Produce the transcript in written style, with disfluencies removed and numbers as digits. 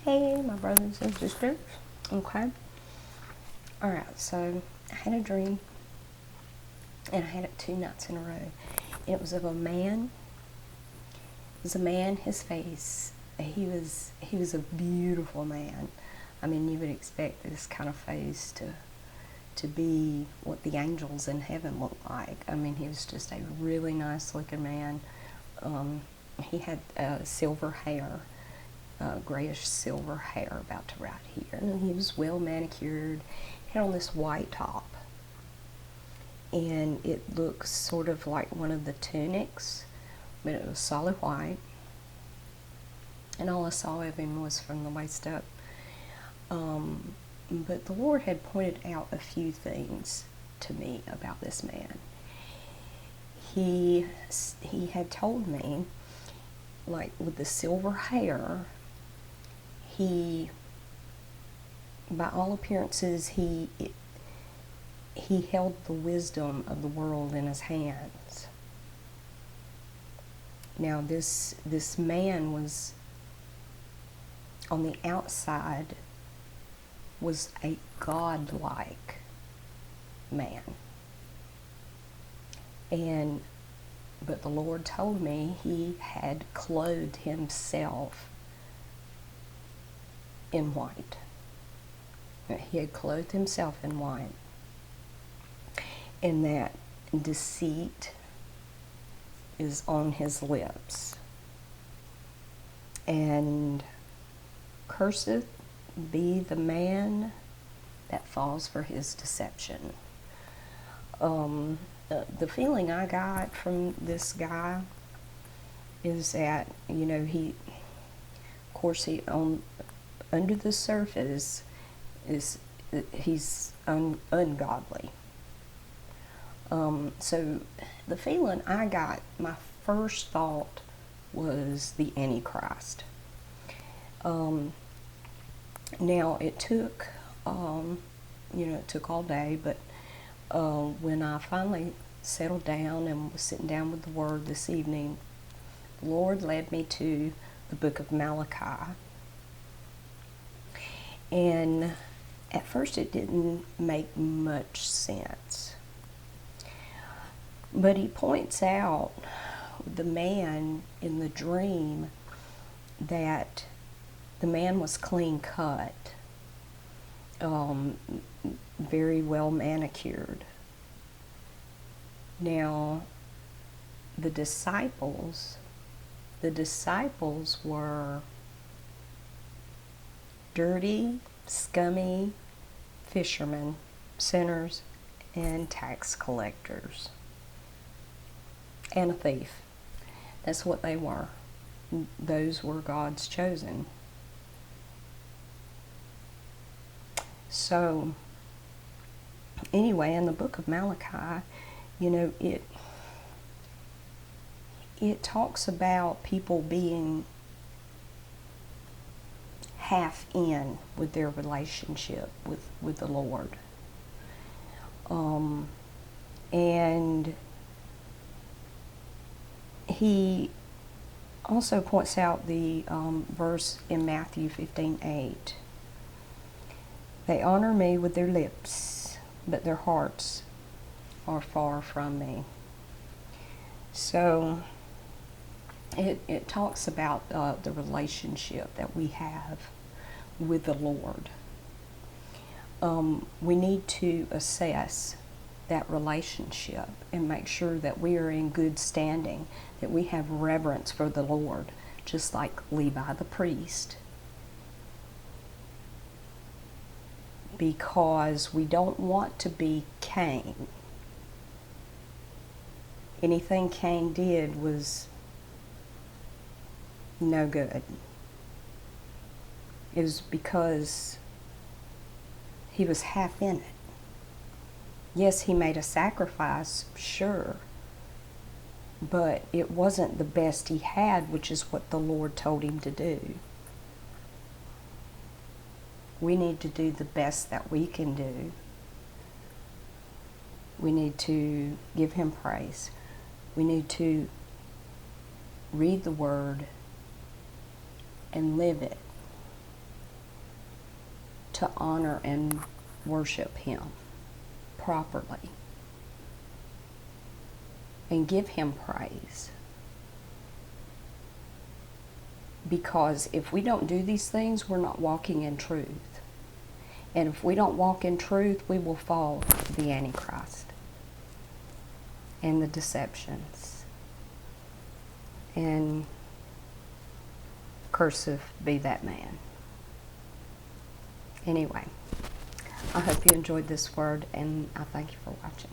Hey, my brothers and sisters. Okay. Alright, so I had a dream, and I had it 2 nights in a row. It was of a man. It was a man, his face. He was a beautiful man. I mean, you would expect this kind of face to be what the angels in heaven look like. I mean, he was just a really nice looking man. He had silver hair, grayish silver hair about to right here. And he was well manicured. He had on this white top. And it looks sort of like one of the tunics, but it was solid white. And all I saw of him was from the waist up. But the Lord had pointed out a few things to me about this man. He had told me, like with the silver hair, by all appearances, he held the wisdom of the world in his hands. Now, this man was, on the outside, was a godlike man. But the Lord told me he had clothed himself in white. He had clothed himself in white. And that deceit is on his lips. And cursed be the man that falls for his deception. The feeling I got from this guy is that, he, of course, under the surface he's ungodly. So the feeling I got, my first thought was the Antichrist. Now it took, it took all day, but when I finally settled down and was sitting down with the Word this evening, the Lord led me to the book of Malachi. And at first it didn't make much sense. But he points out the man in the dream, that the man was clean cut, very well manicured. Now, the disciples were dirty, scummy fishermen, sinners, and tax collectors, and a thief. That's what they were. Those were God's chosen. So, anyway, in the book of Malachi, it talks about people being half in with their relationship with the Lord. And he also points out the verse in Matthew 15:8. They honor me with their lips, but their hearts are far from me. So it talks about the relationship that we have with the Lord. We need to assess that relationship and make sure that we are in good standing, that we have reverence for the Lord, just like Levi the priest. Because we don't want to be Cain. Anything Cain did was no good. It was because he was half in it. Yes, he made a sacrifice, sure, but it wasn't the best he had, which is what the Lord told him to do. We need to do the best that we can do. We need to give him praise. We need to read the Word and live it. to honor and worship Him properly and give Him praise. Because if we don't do these things, we're not walking in truth. And if we don't walk in truth, we will fall to the Antichrist and the deceptions. And cursed be that man. Anyway, I hope you enjoyed this word, and I thank you for watching.